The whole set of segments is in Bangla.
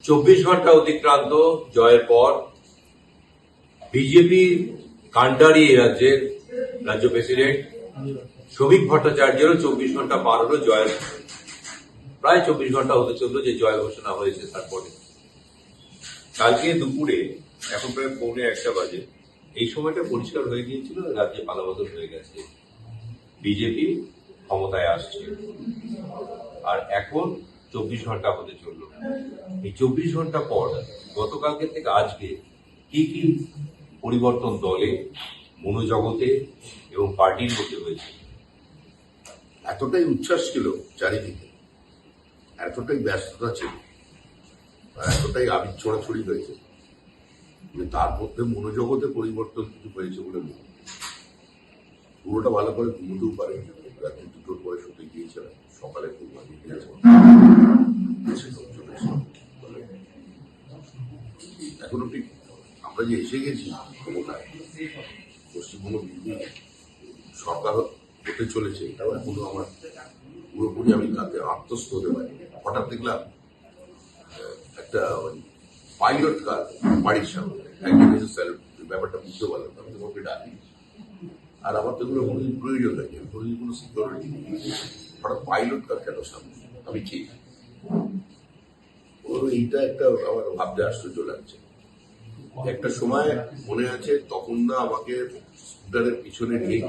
24 ঘন্টা অতিক্রান্ত জয়ের পর বিজেপি কান্ডারি রাজ্যের রাজ্য প্রেসিডেন্ট শ্রমিক ভট্টাচার্যেরও 24 ঘন্টা পার হলো জয়ের, প্রায় 24 ঘন্টা হতে চললো যে জয় ঘোষণা হয়েছে। তারপরে কালকে দুপুরে এখন প্রায় 1:45 বাজে, এই সময়টা পরিষ্কার হয়ে গিয়েছিল রাজ্যে পালাবদল হয়ে গেছে, বিজেপি ক্ষমতায় আসছে। আর এখন 24 ঘন্টা হতে চললো। এই 24 ঘন্টা পর গতকালকে থেকে আজকে কি কি পরিবর্তন দলে, মনোজগতে এবং পার্টির মধ্যে হয়েছে? এতটাই উচ্ছ্বাস ছিল চারিদিকে, এতটাই ব্যস্ততা ছিল, এতটাই আবির ছড়াছড়ি হয়েছে যে তার মধ্যে মনোজগতে পরিবর্তন কিছু হয়েছে বলে মনে হয়। পুরোটা ভালো করে ঘুমোতেও পারে, রাত্রি 2টোর পরে শুতে গিয়েছিলাম, সকালে খুব মাঝে গিয়েছিলাম। এখনো ঠিক আমরা যে এসে গেছি ক্ষমতায়, পশ্চিমবঙ্গ বিজেপি সরকার হতে চলেছে, এটাও এখনো আমার পুরোপুরি আমি তাতে আত্মস্থ হতে পারি। হঠাৎ দেখলাম একটা পাইলট কার বাড়ির সামনে, ব্যাপারটা বুঝতে পারলাম, আমি তোমাকে ডাকি। আর আমার তো এগুলো কোনোদিন প্রয়োজন হয়নি, কোনোদিন কোনো সিকিউরিটি নেই, হঠাৎ পাইলট কার কেন সামনে, আমি ঠিক এইটা একটা আমার ভাবতে আশ্চর্য লাগছে। একটা সময় মনে আছে, তখন না আমাকে স্কুটারের পিছনে নিয়ে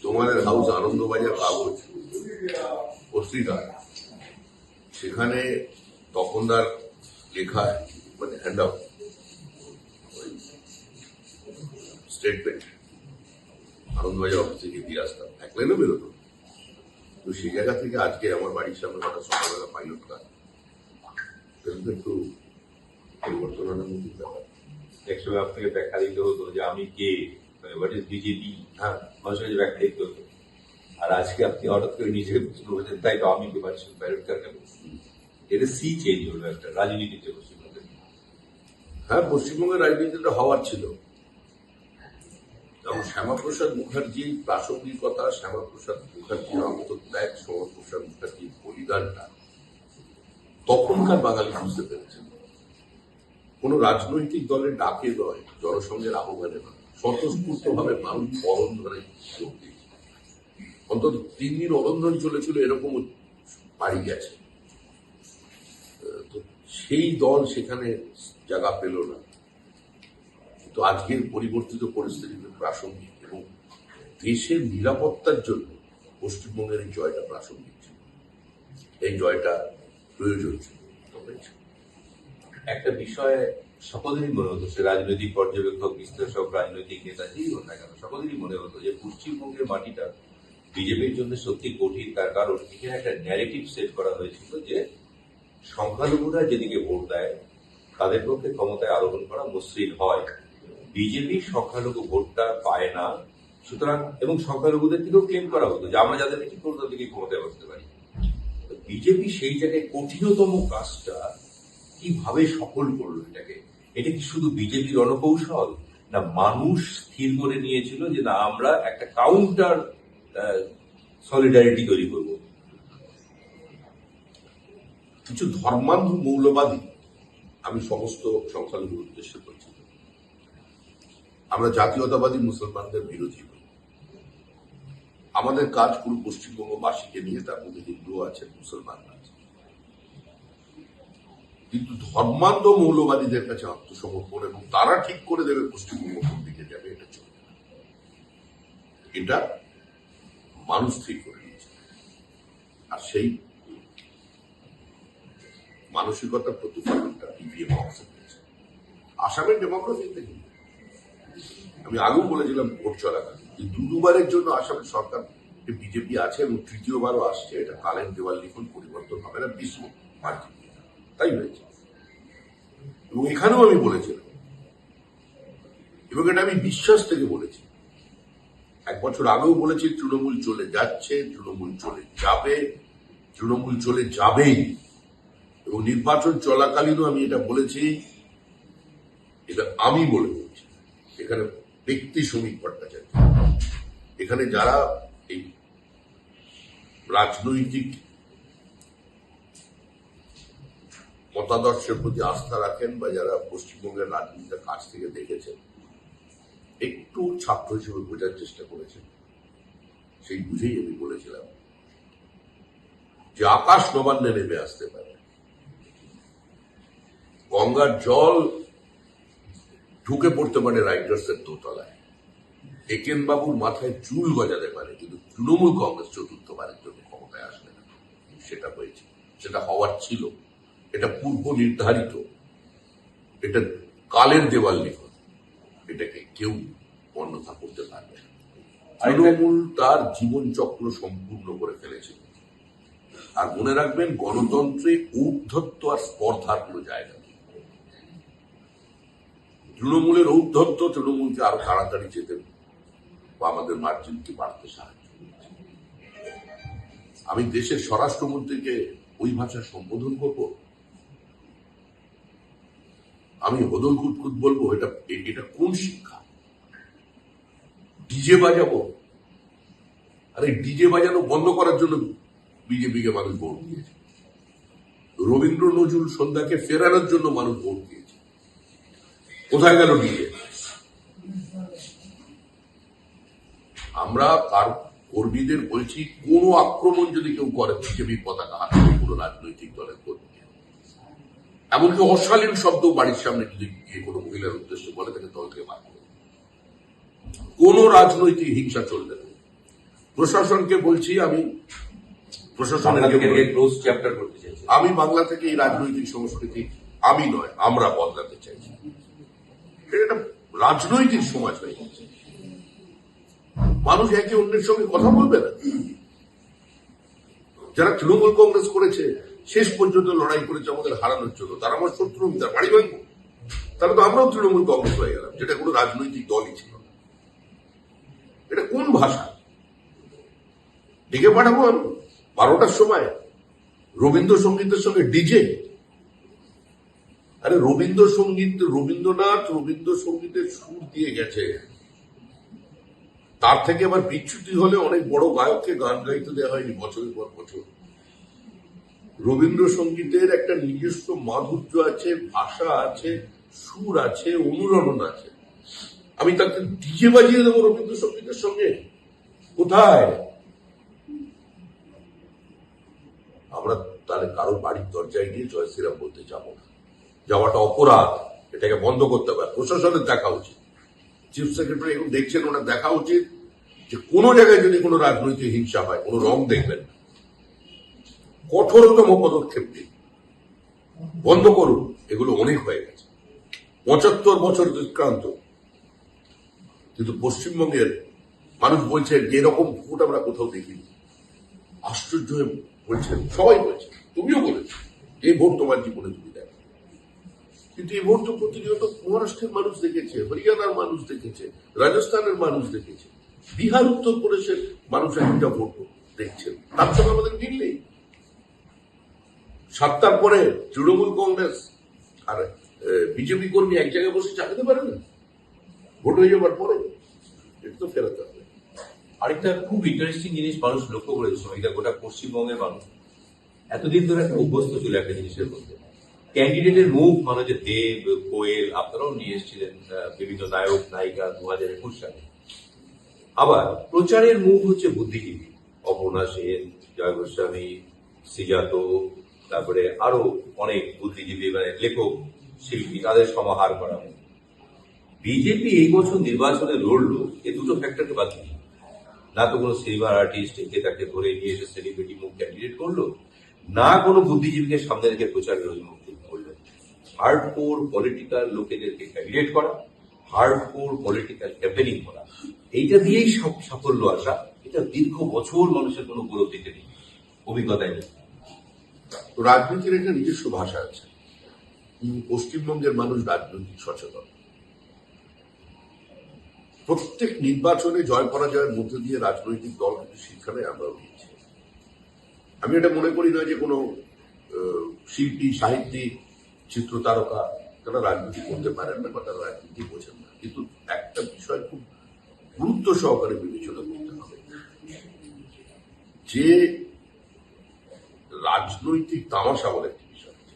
তোমার হাউস আনন্দবাজার কাগজ পত্রিকা, সেখানে তখনদার লেখা মানে hand out statement Anandabazar office থেকে দিয়ে আসতাম, এক লাইনও বেরোতো। তো সেই জায়গা থেকে আজকে আমার বাড়ির সামনে হঠাৎ সকালবেলা পাইলট কার, একটু পরিবর্তন আনার মধ্যে ব্যাপার। একসময় আপনাকে ব্যাখ্যা দিতে হতো যে আমি কে, হোয়াট ইজ বিজেপি, হ্যাঁ, মানুষের কাছে ব্যাখ্যা দিতে হতো। আর আজকে আপনি হঠাৎ করে নিজেকে প্রশ্ন করছেন, তাই তো আমি কে পাচ্ছি পাইলট কার কেন? এটা সি চেঞ্জ হলো একটা রাজনীতিতে পশ্চিমবঙ্গের। হ্যাঁ, পশ্চিমবঙ্গের রাজনীতিটা হওয়ার ছিল। এবং শ্যামাপ্রসাদ মুখার্জির প্রাসঙ্গিকতা, শ্যামাপ্রসাদ মুখার্জির আত্মত্যাগ, শ্যামাপ্রসাদ মুখার্জির বলিদানটা তখনকার বাঙালি বুঝতে পেরেছেন। কোন রাজনৈতিক দলের ডাকে নয়, জনসংঘের আহ্বানে নয়, স্বতঃস্ফূর্ত ভাবে মানুষ অরন্ধনে যোগ দিয়েছে। অন্তত 3 দিন অরন্ধন চলেছিল, এরকম বাড়ি গেছে। তো সেই দল সেখানে জায়গা পেল না। কিন্তু আজকের পরিবর্তিত পরিস্থিতিতে প্রাসঙ্গিক এবং দেশের নিরাপত্তার জন্য পশ্চিমবঙ্গের এই জয়টা প্রাসঙ্গিক ছিল, এই জয়টা প্রয়োজন ছিল। একটা বিষয় সকলেরই মনে হতো, সে রাজনৈতিক পর্যবেক্ষক, বিশ্লেষক, রাজনৈতিক নেতা যেই হোক না কেন, সকলেরই মনে হতো যে পশ্চিমবঙ্গের মাটিটা বিজেপির জন্য সত্যি কঠিন। তার কারণ এখানে একটা ন্যারেটিভ সেট করা হয়েছিল যে সংখ্যালঘুরা যেদিকে ভোট দেয় তাদের পক্ষে ক্ষমতায় আরোহণ করা মসৃণ হয়, বিজেপি সংখ্যালঘু ভোটটা পায় না, সুতরাং এবং সংখ্যালঘুদের থেকেও ক্লেম করা হতো যে আমরা যাদের ঠিক করবো তাদেরকে ক্ষমতায় বসতে পারি। বিজেপি সেই জায়গায় কঠিনতম কাজটা কিভাবে সফল করলো এটাকে? এটা কি শুধু বিজেপির রণকৌশল, না মানুষ স্থির করে নিয়েছিল যে না আমরা একটা কাউন্টার সলিডারিটি তৈরি করবো? কিছু ধর্মান্ধ মৌলবাদী, আমি সমস্ত সংখ্যালঘুর উদ্দেশ্যে বলছি, আমরা জাতীয়তাবাদী মুসলমানদের বিরোধী নই। আমাদের কাজ পুরো পশ্চিমবঙ্গবাসীকে নিয়ে, তার মধ্যে হিন্দু আছে, মুসলমান আছে। কিন্তু ধর্মান্ধ মৌলবাদীদের কাছে আত্মসমর্পণ এবং তারা ঠিক করে দেবে পশ্চিমবঙ্গ কোন দিকে যাবে, এটা চলবে না। এটা মানুষ ঠিক করে নিয়েছে। আর সেই মানসিকতার প্রতিফলনটা ইভিএম অংশে পেয়েছে। আসামের ডেমোক্রেসিতে কিন্তু আমি আগেও বলেছিলাম ভোট চলাকালীন যে দুবারের জন্য আসামের সরকার বিজেপি আছে এবং তৃতীয়বারও আসছে, এটা কালের দেওয়াল লিখন, পরিবর্তন হবে না, বিশ্ব মার্জিন। তাই হয়েছে। এবং এখানেও আমি বলেছিলাম, এবং এটা আমি বিশ্বাস থেকে বলেছি, 1 বছর আগেও বলেছি, তৃণমূল চলে যাচ্ছে, তৃণমূল চলে যাবে, তৃণমূল চলে যাবেই। এবং নির্বাচন চলাকালীনও আমি এটা বলেছি, এটা আমি বলে বলছি। এখানে ব্যক্তি শ্রমিক ভট্টাচার্য, এখানে যারা এই রাজনৈতিক মতাদর্শের প্রতি আস্থা রাখেন বা যারা পশ্চিমবঙ্গের রাজনীতিটা কাছ থেকে দেখেছেন, একটু ছাত্র হিসেবে বোঝার চেষ্টা করেছেন। সেই বুঝেই আমি বলেছিলাম যে আকাশ নবান্নে নেমে আসতে পারে, গঙ্গার জল ঢুকে পড়তে পারে রাইটার্সের দোতলায়, একেন বাবুর মাথায় চুল গজাতে পারে, কিন্তু তৃণমূল কংগ্রেস চতুর্থবারের জন্য ক্ষমতায় আসবে না। সেটা হয়েছে, সেটা হওয়ার ছিল, এটা পূর্ব নির্ধারিত, এটা কালের দেওয়াল লিখন, এটাকে কেউ অন্যথা করতে পারবে না। তৃণমূল তার জীবন চক্র সম্পূর্ণ করে ফেলেছিল। আর মনে রাখবেন, গণতন্ত্রে ঔদ্ধত্য আর স্পর্ধার কোনো জায়গা নেই। তৃণমূলের ঔদ্ধত্য তৃণমূলকে আরো তাড়াতাড়ি যেতে বা আমাদের মার্জিনকে বাড়তে সাহায্য করেছে। আমি দেশের স্বরাষ্ট্রমন্ত্রীকে ওই ভাষায় সম্বোধন করব, আমি হদল কুতকুত বলবো, এটা কোন শিক্ষা? ডিজে বাজাবো? আরে ডিজে বাজানো বন্ধ করার জন্য বিজেপিকে মানুষ ভোট দিয়েছে। রবীন্দ্র নজরুল সন্ধ্যাকে ফেরানোর জন্য মানুষ ভোট দিয়েছে। কোথায় গেল ডিজে? আমরা তার কর্মীদের বলছি, কোন আক্রমণ যদি কেউ করে বিজেপির পতাকা হাতে কোনো রাজনৈতিক দলের কর্মী, এমনকি অশালীন শব্দ বাড়ির সামনে যদি গিয়ে কোনো মহিলার উদ্দেশ্য বলে, তাকে দল থেকে বার করে, কোন রাজনৈতিক হিংসা চলবে না। প্রশাসনকে বলছি, আমি আমি বাংলা থেকে এই রাজনৈতিক সংস্কৃতি আমি নয় আমরা বদলাতে চাইছি। এটা রাজনৈতিক সমাজ হয়ে গেছে, মানুষ একে অন্যের সঙ্গে কথা বলবে না। যারা তৃণমূল কংগ্রেস করেছে, শেষ পর্যন্ত লড়াই করেছে আমাদের হারানোর জন্য, তারা আমার শত্রু, তার বাড়ি ভাঙবো, তাহলে তো আমরাও তৃণমূল কংগ্রেস হয়ে গেলাম, যেটা কোনো রাজনৈতিক দলই ছিল না। এটা কোন ভাষা? ডেকে পাঠাবো আমি 12টার সময় রবীন্দ্রসঙ্গীতের সঙ্গে ডিজে? আরে রবীন্দ্রনাথ রবীন্দ্রসঙ্গীতের সুর দিয়ে গেছে, তার থেকে আবার বিচ্যুতি হলে অনেক বড় গায়ককে গান গাইতে দেওয়া হয়নি বছরের পর বছর। রবীন্দ্রসঙ্গীতের একটা নিজস্ব মাধুর্য আছে, ভাষা আছে, সুর আছে, অনুরণন আছে। আমি তাকে ডিজে বাজিয়ে দেবো রবীন্দ্রসঙ্গীতের সঙ্গে? কোথায়? আমরা তাহলে কারোর বাড়ির দরজায় গিয়ে জয় শ্রীরাম বলতে যাবো না, যাওয়াটা অপরাধ, এটাকে বন্ধ করতে হবে। প্রশাসনের দেখা উচিত, চিফ সেক্রেটারি এখন দেখছেন, ওনার দেখা উচিত যে কোনো জায়গায় যদি কোনো রাজনৈতিক হিংসা হয়, কোনো রং দেখবেন না, কঠোরতম পদক্ষেপ দিন, বন্ধ করুন। এগুলো অনেক হয়ে গেছে, 75 বছর অতিক্রান্ত, কিন্তু পশ্চিমবঙ্গের মানুষ বলছে যে এরকম ভোট আমরা কোথাও দেখিনি। আশ্চর্য হয়ে বলছেন, সবাই বলছে, তুমিও বলেছো এই ভোট তোমার জীবনে তুমি দেখো, কিন্তু এই ভোট তো প্রতিনিয়ত মহারাষ্ট্রের মানুষ দেখেছে, হরিয়ানার মানুষ দেখেছে, রাজস্থানের মানুষ দেখেছে, বিহার উত্তরপ্রদেশের মানুষ একটা ভোট দেখছেন, তার সঙ্গে আমাদের মিল নেই। 7টার পরে তৃণমূল কংগ্রেস আর বিজেপি কর্মী এক জায়গায় বসে চালাতে পারে না, ভোট হয়ে যাবার পরে এটা তো ফেরাতে হবে। আরেকটা খুব ইন্টারেস্টিং জিনিস মানুষ লক্ষ্য করেছে, এটা গোটা পশ্চিমবঙ্গের মানুষ এতদিন ধরে একটা অভ্যস্ত ছিল একটা জিনিসের মধ্যে, ক্যান্ডিডেটের মুখ, মানে যে দেব, কোয়েল, আপনারাও নিয়ে এসেছিলেন বিভিন্ন নায়ক নায়িকা 2021 সালে। আবার প্রচারের মুখ হচ্ছে বুদ্ধিজীবী, অপর্ণা সেন, জয় গোস্বামী, সিজাত, তারপরে আরো অনেক বুদ্ধিজীবী, মানে লেখক, শিল্পী, তাদের সমাহার করা। বিজেপি এই বছর নির্বাচনে লড়লো এই দুটো ফ্যাক্টরকে বাদ দিয়ে, না তো কোনো সিনেমার আর্টিস্ট একে তাকে ধরে নিয়ে এসে সেলিব্রিটি মুখ ক্যান্ডিডেট করলো, না কোনো বুদ্ধিজীবীকে সামনে রেখে প্রচারের অভিমুখ করলো। হার্ডকোর পলিটিক্যাল লোকেদেরকে ক্যান্ডিডেট করা, হার্ডকোর পলিটিক্যাল ক্যাম্পেনিং করা, এইটা দিয়েই সব সাফল্য আসা। এটা দীর্ঘ বছর মানুষের কোনো উপলব্ধিতে নেই, অভিজ্ঞতায় নেই। তো রাজনীতির একটা নিজস্ব ভাষা আছে। পশ্চিমবঙ্গের মানুষ রাজনৈতিক সচেতন, প্রত্যেক নির্বাচনে জয় পরাজয়ের মধ্যে দিয়ে রাজনৈতিক দল কিন্তু শিক্ষা নেয়, আমরাও নিয়েছি। আমি এটা মনে করি না যে কোনো শিল্পী, সাহিত্যিক, চিত্র তারকা তারা রাজনীতি করতে পারেন না বা তারা রাজনীতি বোঝেন না, কিন্তু একটা বিষয় খুব গুরুত্ব সহকারে বিবেচনা করতে হবে যে রাজনৈতিক তামাশা বলে একটি বিষয় আছে।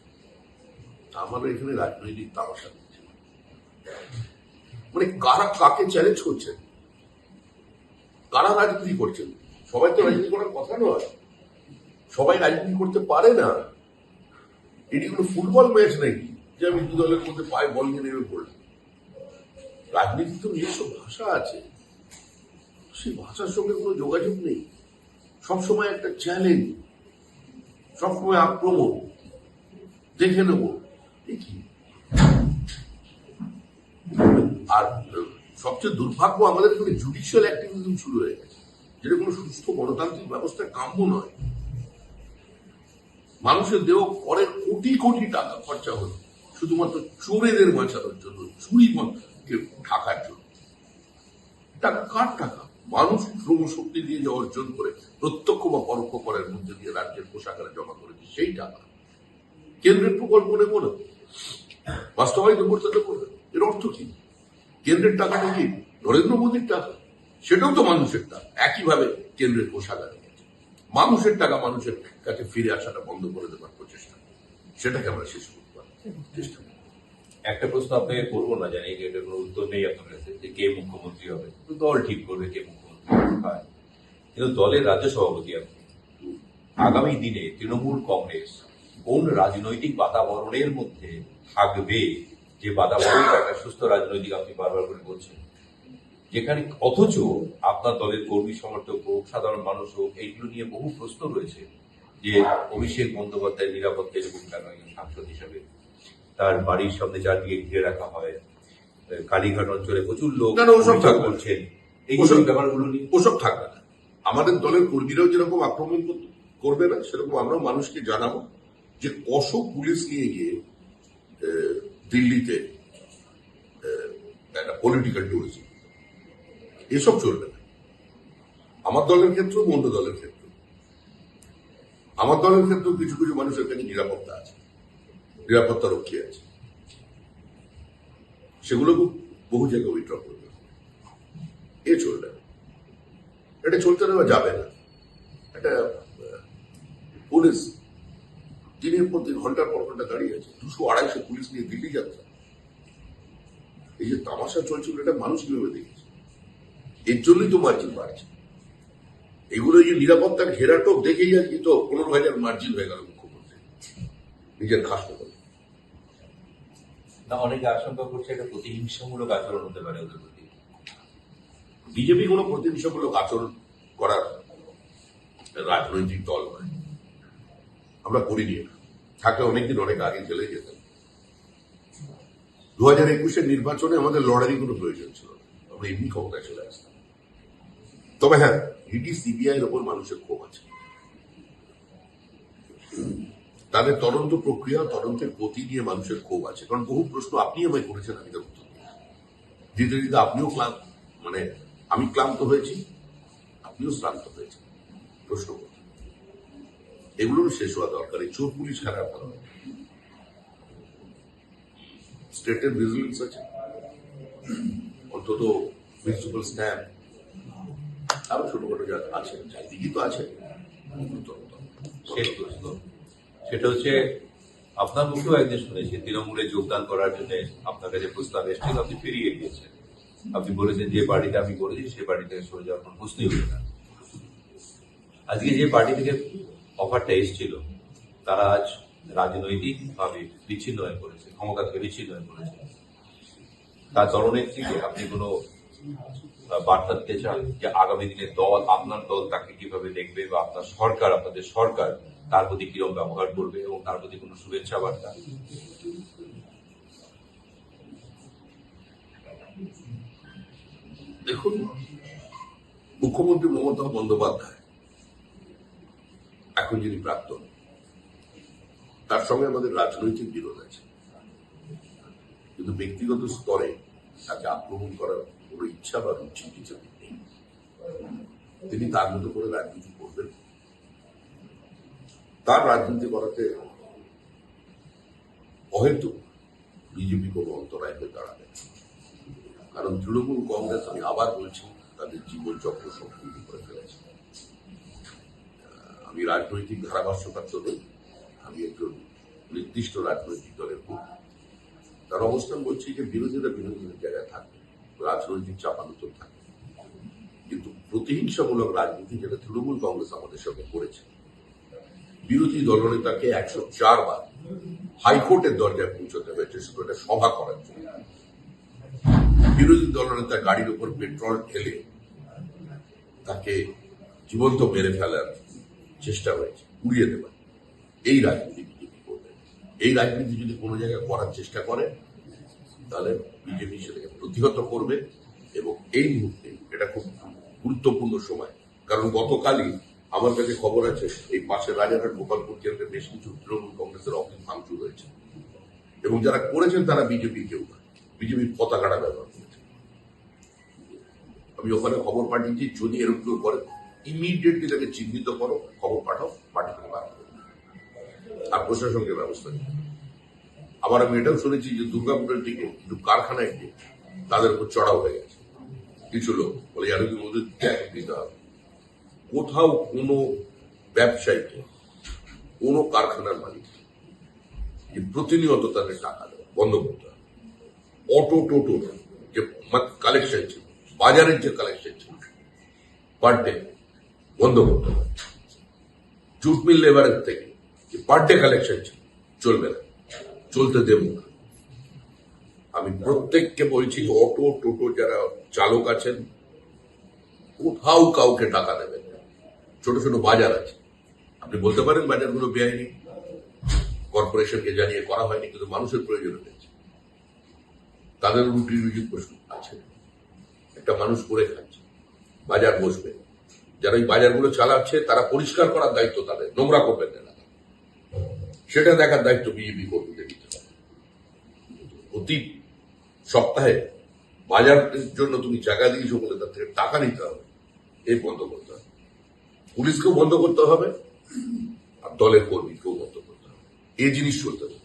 আমাদের এখানে রাজনৈতিক তামাশা হচ্ছে। মানে কারা কাকে চ্যালেঞ্জ করছেন, কারা রাজনীতি করছেন? সবাই তো রাজনীতি করার কথা নয়, সবাই রাজনীতি করতে পারে না। এটি কোনো ফুটবল ম্যাচ নাকি যে আমি দু দলের মধ্যে পায়ে বল নিয়ে নেমে পড়লাম। রাজনীতি তো নিজস্ব ভাষা আছে, সেই ভাষার সঙ্গে কোনো যোগাযোগ নেই। সবসময় একটা চ্যালেঞ্জ, সবসময় আক্রমণ, দেখে নেব এই কি। আর সবচেয়ে দুর্ভাগ্য, আমাদের এখানে জুডিশিয়াল অ্যাক্টিভিজম শুরু হয়ে গেছে, যেটা কোনো সুস্থ গণতান্ত্রিক ব্যবস্থায় কাম্য নয়। মানুষের দেহ করের কোটি কোটি টাকা খরচা হলো শুধুমাত্র চোরেদের বাঁচানোর জন্য, চুরি ঢাকার জন্য। টাকা কার টাকা? মানুষ শ্রমশক্তি দিয়ে যা অর্জন করে প্রত্যক্ষ বা পরোক্ষ করের মধ্যে দিয়ে রাজ্যের কোষাগারে জমা করেছে, সেই টাকা কেন্দ্রের প্রকল্প নেব না, বাস্তবায়িত করতে দেবো না। এর অর্থ কি? কেন্দ্রের টাকাটা কি নরেন্দ্র মোদীর টাকা? সেটাও তো মানুষের টাকা। একইভাবে কেন্দ্রের কোষাগারে মানুষের টাকা মানুষের কাছে ফিরে আসাটা বন্ধ করে দেওয়ার প্রচেষ্টা, সেটাকে আমরা শেষ করতে পারি চেষ্টা করি। একটা প্রশ্ন আপনাকে করবো না, জানি যে এটার কোনো উত্তর নেই আপনার কাছে, যে কে মুখ্যমন্ত্রী হবে। তো দল ঠিক করবে কে মুখ্যমন্ত্রী হয়, কিন্তু দলের রাজ্য সভাপতি আপনি। আগামী দিনে তৃণমূল কংগ্রেস কোন রাজনৈতিক বাতাবরণের মধ্যে থাকবে, যে বাতাবরণ একটা সুস্থ রাজনৈতিক আপনি বারবার করে বলছেন, যেখানে অথচ আপনার দলের কর্মী সমর্থক হোক, সাধারণ মানুষ হোক, এইগুলো নিয়ে বহু প্রশ্ন রয়েছে যে অভিষেক বন্দ্যোপাধ্যায়ের নিরাপত্তা এরকম কেন একজন সাংসদ হিসাবে তার বাড়ির সামনে চারদিকে ঘিরে রাখা হয়, কালীঘাট অঞ্চলে প্রচুর লোক না, ওসব অভিযোগ করছেন, এই ব্যাপারগুলো নিয়ে ওসব থাকবে না। আমাদের দলের কর্মীরাও যেরকম আক্রমণ করবে না, সেরকম আমরা মানুষকে জানাবো যে কসব পুলিশ নিয়ে গিয়ে দিল্লিতে একটা পলিটিক্যাল ট্যুরিজম, এসব চলবে না। আমার দলের ক্ষেত্রেও, অন্য দলের ক্ষেত্রে, আমার দলের ক্ষেত্রেও কিছু কিছু মানুষের কাছে নিরাপত্তা আছে, নিরাপত্তা রক্ষী আছে, সেগুলো বহু জায়গায় উইথড্র করবে। এ চলবে না, এটা চলতে দেওয়া যাবে না। এটা পুলিশ দিনের পর দিন, ঘন্টার পর ঘন্টা দাঁড়িয়ে আছে, 200-250 পুলিশ নিয়ে দিল্লি যাচ্ছে। এই যে তামাশা চলছিল, এটা মানুষ কিভাবে দেখেছে? এর জন্যই তো মার্জিন বাড়ছে। এগুলো যে নিরাপত্তার ঘেরাটোপ দেখেই আজকে তো 15,000 মার্জিন হয়ে গেল মুখ্যমন্ত্রী নিজের খাসতে করে। না, অনেকে আশঙ্কা করছে এটা প্রতিহিংসামূলক আচরণ হতে পারে ওদের প্রতি। বিজেপি কোনো প্রতিহিংসামূলক আচরণ করার রাজনৈতিক দল নয়, আমরা করিনি। থাকলে অনেকদিন অনেক আগে চলে যেতাম। 2021-এর নির্বাচনে আমাদের লড়াইয়ের কোনো প্রয়োজন ছিল না, আমরা এমনি ক্ষমতায় চলে আসতাম। তবে হ্যাঁ, ইডি সিবিআই এর ওপর মানুষের ক্ষোভ আছে, তাদের তদন্ত প্রক্রিয়া, তদন্তের গতি নিয়ে মানুষের ক্ষোভ আছে। কারণ বহু প্রশ্ন আপনি আমায় করেছেন, আমি তার উত্তর দিতে দিতে আপনিও ক্লান্ত, মানে আমি ক্লান্ত হয়েছি, আপনিও শ্রান্ত হয়েছেন প্রশ্ন করতে। এগুলোর শেষ হওয়া দরকার। এই চোর পুলিশ খারাপ হবে, স্টেটের ভিজিলেন্স আছে, অন্তত মিউনিসিপাল স্ট্যাম্প, আরো ছোটখাটো যা আছে, চারিদিকে তো আছে। শেষ প্রশ্ন, সেটা হচ্ছে আপনার মুখেও একদিন শুনেছি তৃণমূলে যোগদান করার জন্য আপনার কাছে প্রস্তাব এসেছিল, আপনি ফিরিয়ে দিয়েছেন। আপনি বলেছেন যে পার্টিতে আমি করেছি সেই পার্টি থেকে সরে যাওয়ার কোনো প্রশ্নই হলো না। আজকে যে পার্টি থেকে অফারটা এসেছিল তারা আজ রাজনৈতিক ভাবে বিচ্ছিন্ন হয়ে পড়েছে, ক্ষমতা থেকে বিচ্ছিন্ন হয়ে পড়েছে। তার দলনেত্রীকে আপনি কোনো বার্তা দিতে চান যে আগামী দিনে দল, আপনার দল তাকে কিভাবে দেখবে, বা আপনার সরকার, আপনাদের সরকার তার প্রতি কিরকম ব্যবহার করবে, এবং তার প্রতি কোনো শুভেচ্ছা বার্তা? দেখুন, মুখ্যমন্ত্রী মমতা বন্দ্যোপাধ্যায় এখন যিনি প্রাক্তন, তার সঙ্গে আমাদের রাজনৈতিক বিরোধ আছে, কিন্তু ব্যক্তিগত স্তরে তাকে আক্রমণ করার কোনো ইচ্ছা বা রুচি কিছু নেই। তিনি তার মতো করে রাজনীতি করবেন, তার রাজনীতি করাতে অহেতুক বিজেপি কোনো অন্তরায় হয়ে দাঁড়াবে। কারণ তৃণমূল কংগ্রেস, আমি আবার বলছি, তাদের জীবনচক্র সম্পূর্ণ করে ফেলেছে। আমি রাজনৈতিক ধারাভাষ্যকার তো নই, আমি একজন নির্দিষ্ট রাজনৈতিক দলের তার অবস্থান বলছি যে বিরোধীরা বিরোধীদের জায়গায় থাকবে, রাজনৈতিক চাপানুতর থাকবে, কিন্তু প্রতিহিংসামূলক রাজনীতি যেটা তৃণমূল কংগ্রেস আমাদের সঙ্গে করেছে, বিরোধী দলনেতাকে 104 বার হাইকোর্টের দরজায় পৌঁছতে হয়েছে শুধু একটা সভা করার জন্য। বিরোধী দলনেতা গাড়ির উপর পেট্রোল ঢেলে তাকে জীবন্ত মেরে ফেলার চেষ্টা হয়েছে, উড়িয়ে দেওয়ার। এই রাজনীতি বিজেপি করবে। এই রাজনীতি যদি কোনো জায়গায় করার চেষ্টা করে তাহলে বিজেপি সেটাকে প্রতিহত করবে। এবং এই মুহূর্তে এটা খুব গুরুত্বপূর্ণ সময়, কারণ গতকালই আমার কাছে খবর আছে এই পাশের রাজারহাট গোপালপুর কেন্দ্রে বেশ কিছু তৃণমূল কংগ্রেসের অফিস ভাঙচুর হয়েছে, এবং যারা করেছেন তারা বিজেপি কেউ না, বিজেপির পতাকাটা ব্যবহার করেছে। আমি ওখানে খবর পাঠিয়েছি, যদি এরকম কেউ করে ইমিডিয়েটলি তাকে চিহ্নিত করো, খবর পাঠাও, পার্টি থেকে বার করো, আর প্রশাসনকে ব্যবস্থা নিতে। আবার আমি এটাও শুনেছি যে দুর্গাপুরের দিকে কিছু কারখানায় গিয়ে তাদের উপর চড়াও হয়ে গেছে কিছু লোক, বলে যেন কি ওদের ট্যাক্স দিতে হবে। কোথাও কোনো ব্যবসায়ীকে, কোনো কারখানার মালিক যে প্রতিনিয়ত তাদের টাকা দেয় বন্ধ করতে হবে। অটো টোটো যে কালেকশন ছিল, বাজারের যে কালেকশন ছিল পার ডে বন্ধ করতে হবে। জুট মিল লেবারের থেকে যে পার ডে কালেকশন ছিল চলবে না, চলতে দেব না। আমি প্রত্যেককে বলছি, অটো টোটো যারা চালক আছেন কোথাও কাউকে টাকা দেবেন না। ছোট ছোট বাজার আছে, আপনি বলতে পারেন বাজারগুলো বেআইনি, কর্পোরেশনকে জানিয়ে করা হয়নি, কিন্তু মানুষের প্রয়োজন হয়েছে, তাদের রুটি রুজি প্রশ্ন আছে, একটা মানুষ করে খাচ্ছে, বাজার বসবে, যারা এই বাজারগুলো চালাচ্ছে তারা পরিষ্কার করার দায়িত্ব তাদের, নোংরা করবেন না, সেটা দেখার দায়িত্ব বিজেপি কর্মীদের দিতে হবে। প্রতি সপ্তাহে বাজারের জন্য তুমি জায়গা দিয়েছো বলে তার থেকে টাকা নিতে হবে, এই বন্ধ করতে হবে। পুলিশকেও বন্ধ করতে হবে, আর দলের কর্মীকেও বন্ধ করতে হবে। এই জিনিস চলতে হবে।